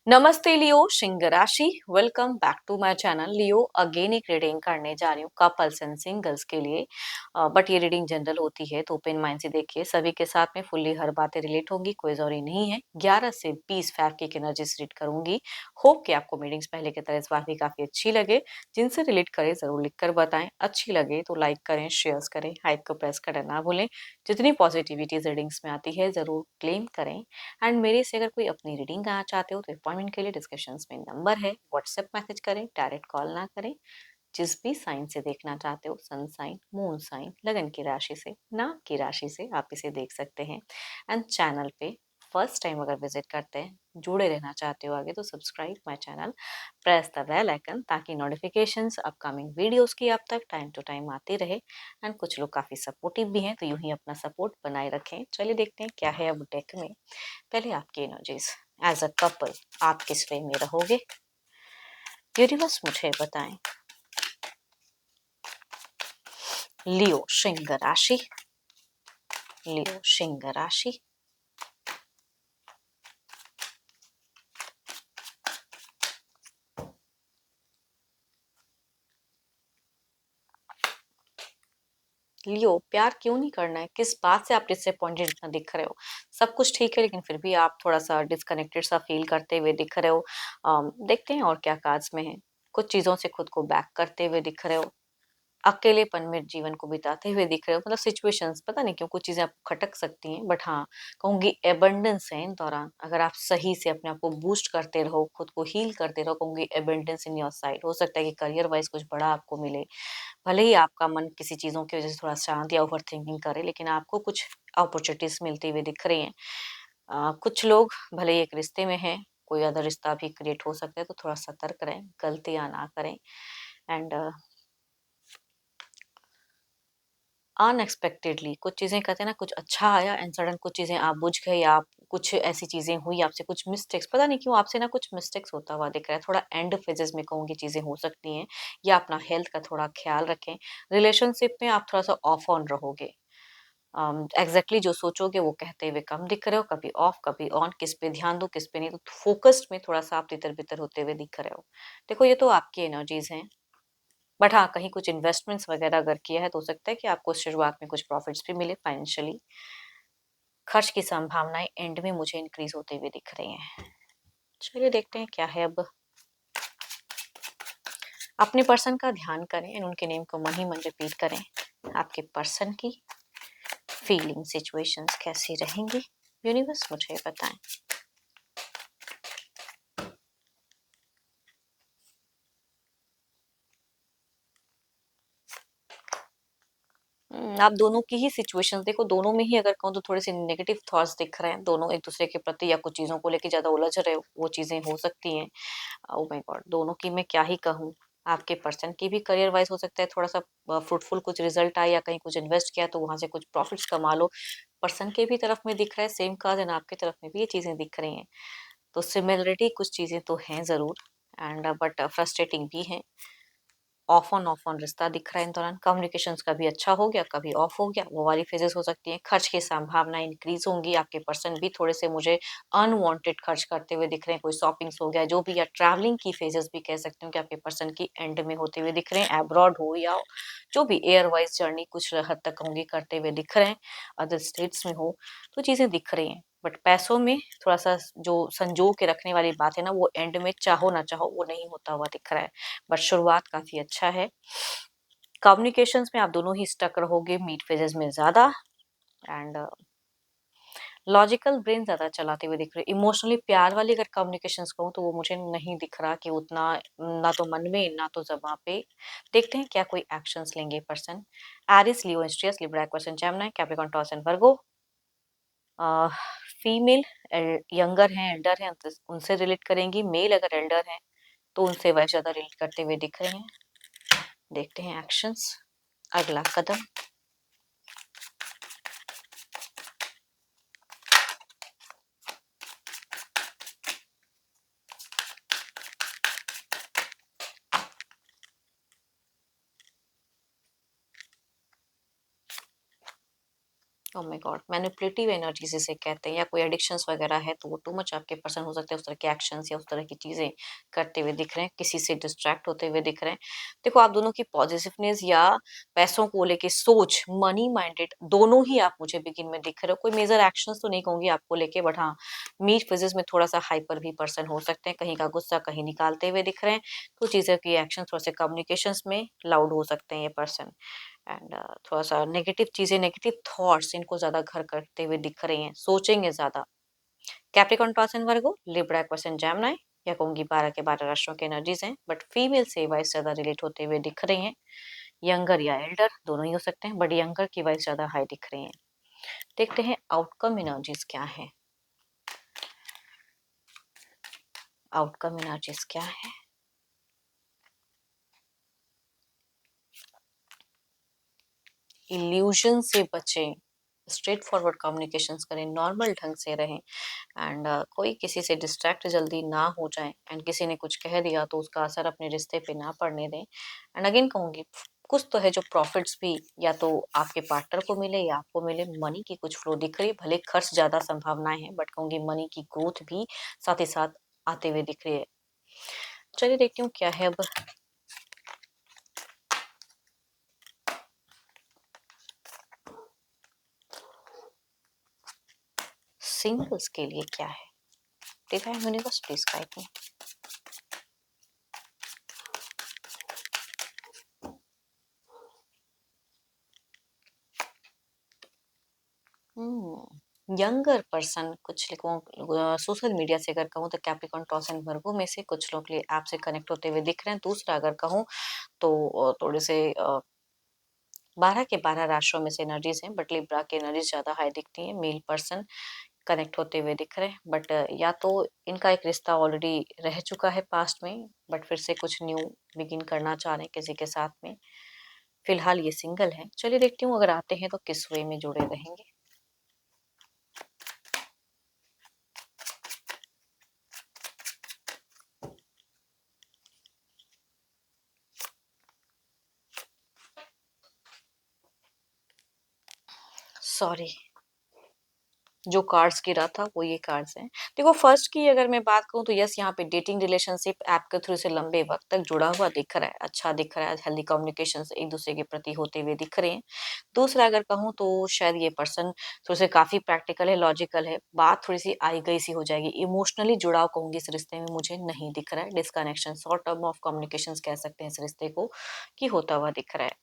नमस्ते लियो, सिंह राशि। Welcome back to my channel. Leo again एक रीडिंग करने जा रही हूँ कपल्स एंड सिंगल्स के लिए। बट ये रीडिंग जनरल होती है तो ओपन माइंड से देखिए, सभी के साथ में फुल्ली हर बातें रिलेट होंगी, कोई जरूरी नहीं है। 11 से 20 फैक्ट की एनर्जीज रीड करूंगी। होप कि आपको मीटिंग्स पहले की तरह इस बार भी काफी अच्छी लगे। जिनसे रिलेट करें जरूर लिखकर बताएं, अच्छी लगे तो लाइक करें, शेयर करें, हाइप को प्रेस करना ना भूलें। जितनी पॉजिटिविटी रीडिंग्स में आती है जरूर क्लेम करें। एंड मेरे से अगर कोई अपनी रीडिंग कराना चाहते हो तो अपॉइंटमेंट के लिए डिस्क्रिप्शन में नंबर है, व्हाट्सएप मैसेज करें, डायरेक्ट कॉल ना करें। जिस भी साइन से देखना चाहते हो, सन साइन, मून साइन, लगन की राशि से, नाम की राशि से आप इसे देख सकते हैं। एंड चैनल पे फर्स्ट टाइम अगर विजिट करते हैं, जुड़े रहना चाहते हो आगे, तो subscribe my channel, press the bell icon, ताकि नोटिफिकेशंस अपकमिंग वीडियोस की आप तक टाइम टू टाइम आती रहे। एंड कुछ लोग काफी सपोर्टिव भी हैं, तो यूं ही अपना सपोर्ट बनाए रखें। चलिए देखते हैं क्या है अब डेक में। पहले आपकी एनर्जीज एज अ कपल, आप किस वे में रहोगे, यूनिवर्स मुझे बताएं। लियो सिंह राशि, लियो सिंह राशि। लियो, प्यार क्यों नहीं करना है, किस बात से आप डिसअपॉइंटेड इतना दिख रहे हो। सब कुछ ठीक है लेकिन फिर भी आप थोड़ा सा डिस्कनेक्टेड सा फील करते हुए दिख रहे हो। देखते हैं और क्या कार्ड्स में है। कुछ चीजों से खुद को बैक करते हुए दिख रहे हो, अकेलेपन में जीवन को बिताते हुए दिख रहे हो। मतलब सिचुएशंस पता नहीं क्यों कुछ चीजें आपको खटक सकती हैं, बट हाँ, कहूंगी एबंडेंस है इन दौरान। अगर आप सही से अपने आप को बूस्ट करते रहो, खुद को हील करते रहो, कहूंगी एबंडेंस इन योर साइड। हो सकता है कि करियर वाइज कुछ बड़ा आपको मिले। भले ही आपका मन किसी चीजों की वजह से थोड़ा शांत या ओवर थिंकिंग करे, लेकिन आपको कुछ अपॉर्चुनिटीज मिलती हुई दिख रही हैं। कुछ लोग भले ही एक रिश्ते में हैं, कोई अदर रिश्ता भी क्रिएट हो सकता है, तो थोड़ा सतर्क रहें, गलतियां ना करें। एंड अनएक्सपेक्टेडली कुछ चीजें कहते हैं ना, कुछ अच्छा आया एंड सडन कुछ चीजें आप बुझ गए, या आप कुछ ऐसी चीजें हुई आपसे, कुछ मिस्टेक्स, पता नहीं क्यों आपसे ना कुछ मिस्टेक्स होता हुआ दिख रहा है। थोड़ा एंड फेजेस में कहूंगी चीजें हो सकती हैं, या अपना हेल्थ का थोड़ा ख्याल रखें। रिलेशनशिप में आप थोड़ा सा ऑफ ऑन रहोगे। एग्जैक्टली जो सोचोगे वो कहते हुए कम दिख रहे हो, कभी ऑफ कभी ऑन, किस पे ध्यान दो किस पे नहीं, तो फोकस्ड में थोड़ा सा आप तितर बितर होते हुए दिख रहे हो। देखो ये तो आपकी एनर्जीज हैं, बट हाँ, कहीं कुछ इन्वेस्टमेंट्स वगैरह अगर किया है तो हो सकता है कि आपको शुरुआत में कुछ प्रॉफिट्स भी मिले फाइनेंशियली। खर्च की संभावनाएं एंड में मुझे इंक्रीज होते हुए दिख रही हैं। चलिए देखते हैं क्या है अब। अपने पर्सन का ध्यान करें एंड उनके नेम को मन ही मन रिपीट करें। आपके पर्सन की फीलिंग सिचुएशंस कैसी रहेंगी, यूनिवर्स मुझे बताएं। आप दोनों की ही सिचुएशंस देखो, दोनों में ही अगर कहूँ तो थोड़े से नेगेटिव थॉट्स दिख रहे हैं। दोनों एक दूसरे के प्रति या कुछ चीजों को लेकर ज्यादा उलझ रहे हो, वो चीजें हो सकती हैं। ओह माय गॉड, दोनों की मैं क्या ही कहूँ। आपके पर्सन की भी करियर वाइज हो सकता है थोड़ा सा फ्रूटफुल कुछ रिजल्ट आए, या कहीं कुछ इन्वेस्ट किया तो वहां से कुछ प्रॉफिट्स कमा लो। पर्सन के भी तरफ में दिख रहा है सेम काज, एंड आपकी तरफ में भी ये चीजें दिख रही हैं। तो सिमिलरिटी कुछ चीजें तो हैं जरूर, एंड बट फ्रस्ट्रेटिंग भी है। ऑफ ऑन रिश्ता दिख रहा है इन दौरान। कम्युनिकेशंस कभी अच्छा हो गया कभी ऑफ हो गया, वो वाली फेजेस हो सकती हैं। खर्च की संभावना इंक्रीज होंगी। आपके पर्सन भी थोड़े से मुझे अनवांटेड खर्च करते हुए दिख रहे हैं, कोई शॉपिंग्स हो गया जो भी, या ट्रैवलिंग की फेजेस भी कह सकती हूँ कि आपके पर्सन की एंड में होते हुए दिख रहे हैं। एब्रॉड हो या जो भी एयर वाइज जर्नी कुछ हद तक कहूंगी करते हुए दिख रहे हैं, अदर स्टेट्स में हो, तो चीजें दिख रही हैं। बट पैसों में थोड़ा सा जो संजो के रखने वाली बात है ना, वो एंड में चाहो ना चाहो वो नहीं होता हुआ दिख रहा है। बट शुरुआत काफी अच्छा है। कम्युनिकेशंस में आप दोनों ही स्टक रहोगे, मीट फेजेस में ज्यादा, एंड लॉजिकल ब्रेन ज्यादा चलाते हुए दिख रहे। इमोशनली प्यार वाली अगर कम्युनिकेशंस कहूँ तो वो मुझे नहीं दिख रहा कि उतना, ना तो मन में ना तो जबां पे। देखते हैं क्या कोई एक्शंस लेंगे पर्सन। एरिस, लियो, स्ट्रियस, Libra, Aquarius, Gemini, Capricorn, Taurus and Virgo. Female younger हैं, एल्डर हैं, उनसे रिलेट करेंगी। मेल अगर एल्डर हैं तो उनसे वह ज्यादा रिलेट करते हुए दिख रहे हैं। देखते हैं एक्शंस, अगला कदम। Oh my God! Manipulative energies जिसे कहते हैं, या कोई एडिक्शंस वगैरह है तो वो टू मच आपके पर्सन हो सकते हैं, उस तरह के एक्शंस या उस तरह की चीज़ें करते हुए दिख रहे हैं, किसी से डिस्ट्रैक्ट होते हुए दिख रहे हैं। देखो, आप दोनों की पॉजिटिवनेस या पैसों को लेके सोच, मनी माइंडेड दोनों ही आप मुझे बिगिन में दिख रहे हो। कोई मेजर एक्शंस तो नहीं कहूँगी आपको लेके, बट हाँ, मीट फिज़िक्स में थोड़ा-सा हाइपर भी पर्सन हो सकते हैं, कहीं का गुस्सा कहीं निकालते हुए दिख रहे हैं। कुछ चीज़ों की एक्शन थोड़े-से कम्युनिकेशंस में लाउड हो सकते हैं ये पर्सन। एंड थोड़ा-सा नेगेटिव चीज़ें, नेगेटिव थॉट्स इनको ज़्यादा घर करते हुए दिख रही हैं, सोचेंगे ज़्यादा। Capricorn, Taurus and Virgo, Libra, Aquarius, Gemini, या कहूँगी 12 के 12 राशियों की एनर्जीज़ हैं, बट फीमेल से वाइज़ ज़्यादा रिलेट होते हुए दिख रही हैं। यंगर या एल्डर दोनों ही हो सकते हैं, बट यंगर की वाइज़ ज़्यादा हाई दिख रही हैं। देखते हैं आउटकम एनर्जीज़ क्या हैं? आउटकम एनर्जीज़ क्या है? इल्यूजन से बचें, स्ट्रेट फॉरवर्ड कम्युनिकेशंस करें, नॉर्मल ढंग से रहें, एंड कोई किसी से डिस्ट्रैक्ट जल्दी ना हो जाए, एंड किसी ने कुछ कह दिया तो उसका असर अपने रिश्ते पे ना पड़ने दें। एंड अगेन कहूँगी, कुछ तो है जो प्रॉफिट्स भी या तो आपके पार्टनर को मिले या आपको मिले, मनी की कुछ फ्लो दिख रही है, भले खर्च ज़्यादा संभावनाएं हैं, बट कहूँगी मनी की ग्रोथ भी साथ ही साथ आते हुए दिख रही है। चलिए देखती हूँ क्या है अब सिंगल्स के लिए क्या है। Divine universe please guide me. Younger person कुछ लोगों सोशल मीडिया से अगर कहूँ तो कैप्रिकॉर्न, टॉरस एंड वर्गो में से कुछ लोग के लिए ऐप से कनेक्ट होते हुए दिख रहे हैं। दूसरा अगर कहूँ तो थोड़े से 12 के 12 राशियों में से एनर्जीज हैं, बट लिब्रा की एनर्जीज ज़्यादा हाई दिखती हैं। मेल पर्सन कनेक्ट होते हुए दिख रहे हैं, बट या तो इनका एक रिश्ता ऑलरेडी रह चुका है पास्ट में, बट फिर से कुछ न्यू बिगिन करना चाह रहे हैं किसी के साथ में। फिलहाल ये सिंगल है। चलिए देखती हूँ अगर आते हैं तो किस वे में जुड़े रहेंगे। सॉरी, जो कार्ड्स गिरा था वो ये कार्ड्स हैं। देखो, फर्स्ट की अगर मैं बात करूँ तो यस, यहाँ पे डेटिंग रिलेशनशिप ऐप के थ्रू से लंबे वक्त तक जुड़ा हुआ दिख रहा है, अच्छा दिख रहा है, हेल्दी कम्युनिकेशंस एक दूसरे के प्रति होते हुए दिख रहे हैं। दूसरा अगर कहूँ तो शायद ये पर्सन थोड़े से काफी प्रैक्टिकल है, लॉजिकल है, बात थोड़ी सी आई गई सी हो जाएगी। इमोशनली जुड़ाव कहूंगी इस रिश्ते में मुझे नहीं दिख रहा है। Disconnection, short term of communication कह सकते हैं इस रिश्ते को, कि होता हुआ दिख रहा है।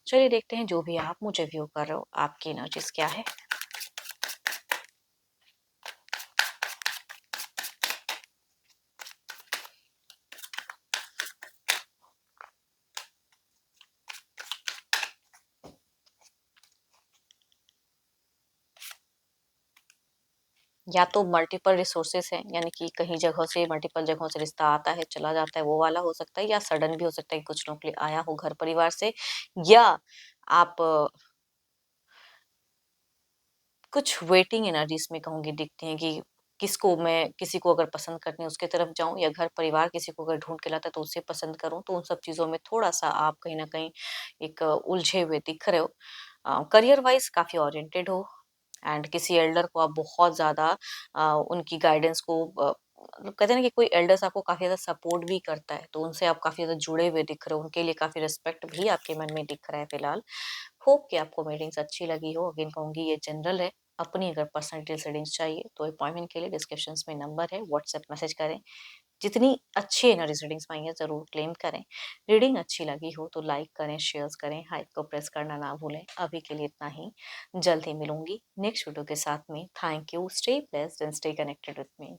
चलिए देखते हैं जो भी आप मुझे व्यू कर रहे हो, आपकी एनर्जीज क्या है। या तो मल्टीपल रिसोर्सेस हैं, यानी कि कहीं जगहों से, मल्टीपल जगहों से रिश्ता आता है चला जाता है, वो वाला हो सकता है, या सडन भी हो सकता है कि कुछ लोगों के लिए आया हो घर परिवार से, या आप कुछ वेटिंग एनर्जीज में कहूंगी दिखती हैं कि किसको मैं, किसी को अगर पसंद करनी है उसके तरफ जाऊं, या घर परिवार किसी को अगर ढूंढ के लाता है तो उससे पसंद करूं। तो उन सब चीजों में थोड़ा सा आप कहीं ना कहीं एक उलझे हुए दिख रहे हो। करियर वाइज काफी ओरिएंटेड हो, एंड किसी एल्डर को आप बहुत ज्यादा उनकी गाइडेंस को कहते हैं ना कि कोई एल्डर्स आपको काफी ज्यादा सपोर्ट भी करता है, तो उनसे आप काफी ज्यादा जुड़े हुए दिख रहे हो, उनके लिए काफी रिस्पेक्ट भी आपके मन में दिख रहा है फिलहाल। होप कि आपको मीटिंग्स अच्छी लगी हो। अगेन कहूंगी ये जनरल है, अपनी अगर पर्सनल डिटेल्स रीडिंग्स चाहिए तो अपॉइंटमेंट के लिए डिस्क्रिप्शन में नंबर है, व्हाट्सएप मैसेज करें। जितनी अच्छी एनर्जी रीडिंग्स पाई है जरूर क्लेम करें। रीडिंग अच्छी लगी हो तो लाइक करें, शेयर करें, हाइप को प्रेस करना ना भूलें। अभी के लिए इतना ही, जल्द ही मिलूंगी नेक्स्ट वीडियो के साथ में। Thank you, stay blessed and stay connected with me.